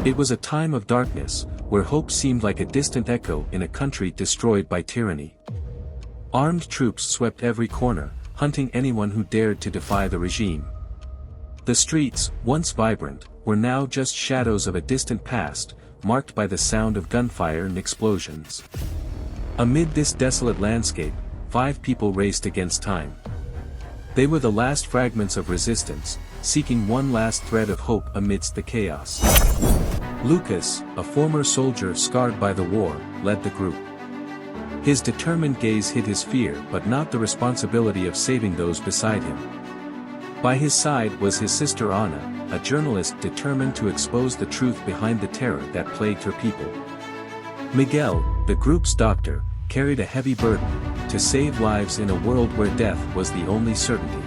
It was a time of darkness, where hope seemed like a distant echo in a country destroyed by tyranny. Armed troops swept every corner, hunting anyone who dared to defy the regime. The streets, once vibrant, were now just shadows of a distant past, marked by the sound of gunfire and explosions. Amid this desolate landscape, 5 people raced against time. They were the last fragments of resistance, seeking one last thread of hope amidst the chaos. Lucas, a former soldier scarred by the war, led the group. His determined gaze hid his fear but not the responsibility of saving those beside him. By his side was his sister Anna, a journalist determined to expose the truth behind the terror that plagued her people. Miguel, the group's doctor, carried a heavy burden, to save lives in a world where death was the only certainty.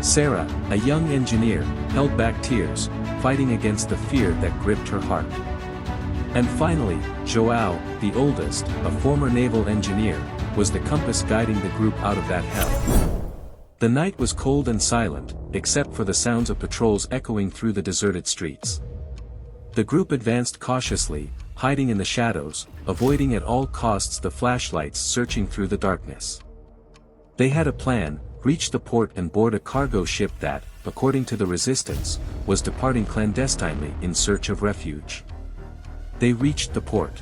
Sarah, a young engineer, held back tears, fighting against the fear that gripped her heart. And finally, João, the oldest, a former naval engineer, was the compass guiding the group out of that hell. The night was cold and silent, except for the sounds of patrols echoing through the deserted streets. The group advanced cautiously, hiding in the shadows, avoiding at all costs the flashlights searching through the darkness. They had a plan: reach the port and board a cargo ship that, according to the resistance, was departing clandestinely in search of refuge. They reached the port.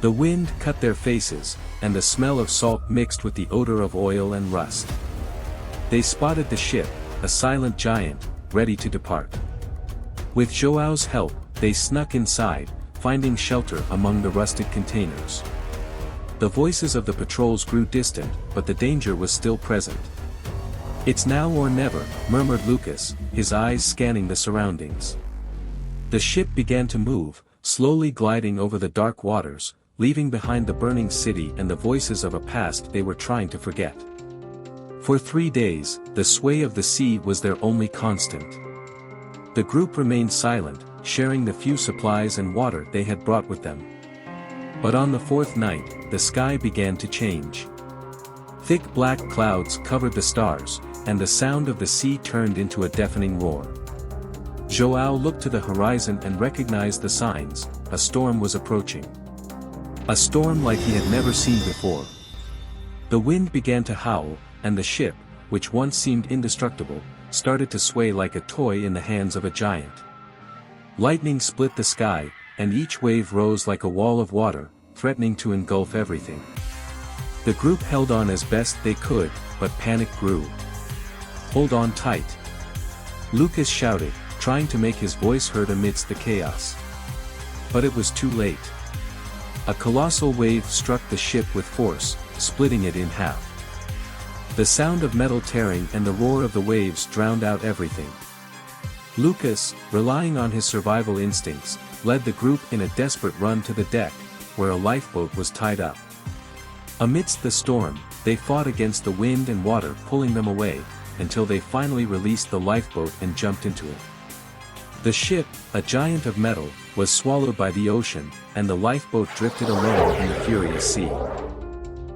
The wind cut their faces, and the smell of salt mixed with the odor of oil and rust. They spotted the ship, a silent giant, ready to depart. With João's help, they snuck inside, finding shelter among the rusted containers. The voices of the patrols grew distant, but the danger was still present. "It's now or never," murmured Lucas, his eyes scanning the surroundings. The ship began to move, slowly gliding over the dark waters, leaving behind the burning city and the voices of a past they were trying to forget. For 3 days, the sway of the sea was their only constant. The group remained silent, sharing the few supplies and water they had brought with them. But on the 4th night, the sky began to change. Thick black clouds covered the stars, and the sound of the sea turned into a deafening roar. João looked to the horizon and recognized the signs: a storm was approaching. A storm like he had never seen before. The wind began to howl, and the ship, which once seemed indestructible, started to sway like a toy in the hands of a giant. Lightning split the sky, and each wave rose like a wall of water, threatening to engulf everything. The group held on as best they could, but panic grew. "Hold on tight," Lucas shouted, trying to make his voice heard amidst the chaos. But it was too late. A colossal wave struck the ship with force, splitting it in half. The sound of metal tearing and the roar of the waves drowned out everything. Lucas, relying on his survival instincts, led the group in a desperate run to the deck, where a lifeboat was tied up. Amidst the storm, they fought against the wind and water pulling them away, until they finally released the lifeboat and jumped into it. The ship, a giant of metal, was swallowed by the ocean, and the lifeboat drifted alone in the furious sea.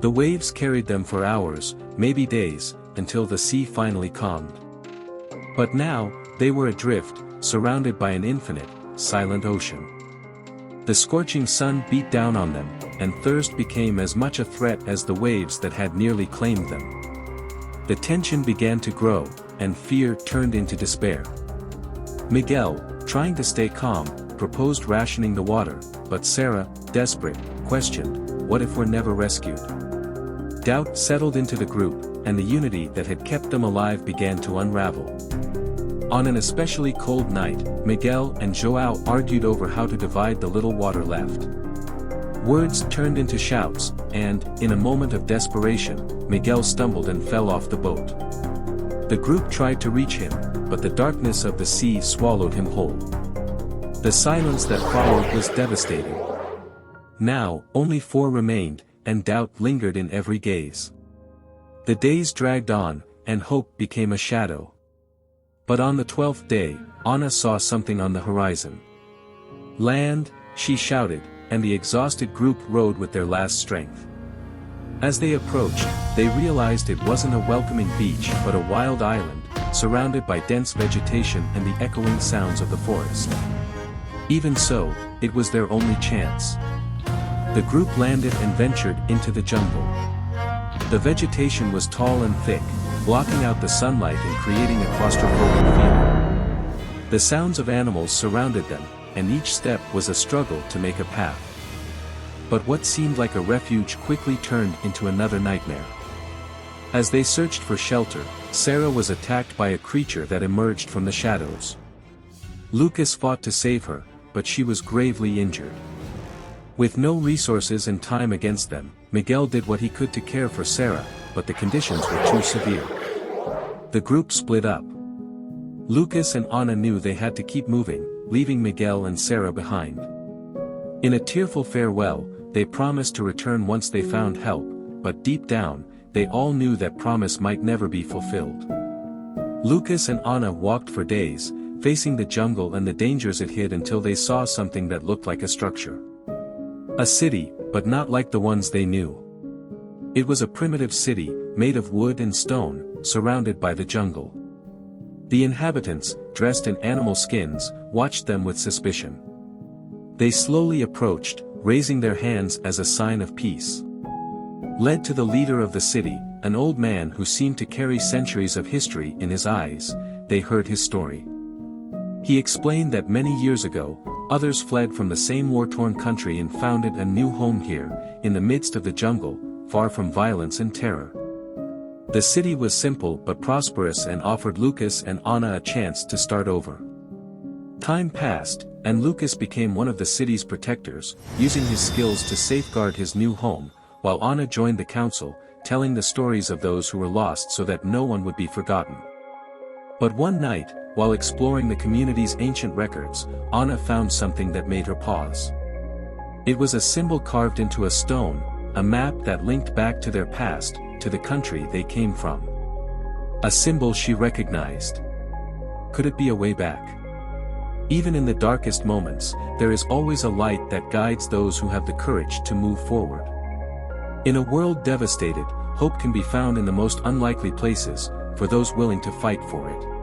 The waves carried them for hours, maybe days, until the sea finally calmed. But now, they were adrift, surrounded by an infinite, silent ocean. The scorching sun beat down on them, and thirst became as much a threat as the waves that had nearly claimed them. The tension began to grow, and fear turned into despair. Miguel, trying to stay calm, proposed rationing the water, but Sarah, desperate, questioned, "What if we're never rescued?" Doubt settled into the group, and the unity that had kept them alive began to unravel. On an especially cold night, Miguel and João argued over how to divide the little water left. Words turned into shouts, and, in a moment of desperation, Miguel stumbled and fell off the boat. The group tried to reach him, but the darkness of the sea swallowed him whole. The silence that followed was devastating. Now, only 4 remained, and doubt lingered in every gaze. The days dragged on, and hope became a shadow. But on the 12th day, Anna saw something on the horizon. "Land," she shouted, and the exhausted group rowed with their last strength. As they approached, they realized it wasn't a welcoming beach but a wild island, surrounded by dense vegetation and the echoing sounds of the forest. Even so, it was their only chance. The group landed and ventured into the jungle. The vegetation was tall and thick, blocking out the sunlight and creating a claustrophobic feeling. The sounds of animals surrounded them, and each step was a struggle to make a path. But what seemed like a refuge quickly turned into another nightmare. As they searched for shelter, Sarah was attacked by a creature that emerged from the shadows. Lucas fought to save her, but she was gravely injured. With no resources and time against them, Miguel did what he could to care for Sarah, but the conditions were too severe. The group split up. Lucas and Ana knew they had to keep moving, leaving Miguel and Sarah behind. In a tearful farewell, they promised to return once they found help, but deep down, they all knew that promise might never be fulfilled. Lucas and Ana walked for days, facing the jungle and the dangers it hid until they saw something that looked like a structure. A city, but not like the ones they knew. It was a primitive city, made of wood and stone, surrounded by the jungle. The inhabitants, dressed in animal skins, watched them with suspicion. They slowly approached, raising their hands as a sign of peace. Led to the leader of the city, an old man who seemed to carry centuries of history in his eyes, they heard his story. He explained that many years ago, others fled from the same war-torn country and founded a new home here, in the midst of the jungle, far from violence and terror. The city was simple but prosperous and offered Lucas and Ana a chance to start over. Time passed, and Lucas became one of the city's protectors, using his skills to safeguard his new home, while Ana joined the council, telling the stories of those who were lost so that no one would be forgotten. But one night, while exploring the community's ancient records, Ana found something that made her pause. It was a symbol carved into a stone, a map that linked back to their past, to the country they came from. A symbol she recognized. Could it be a way back? Even in the darkest moments, there is always a light that guides those who have the courage to move forward. In a world devastated, hope can be found in the most unlikely places, for those willing to fight for it.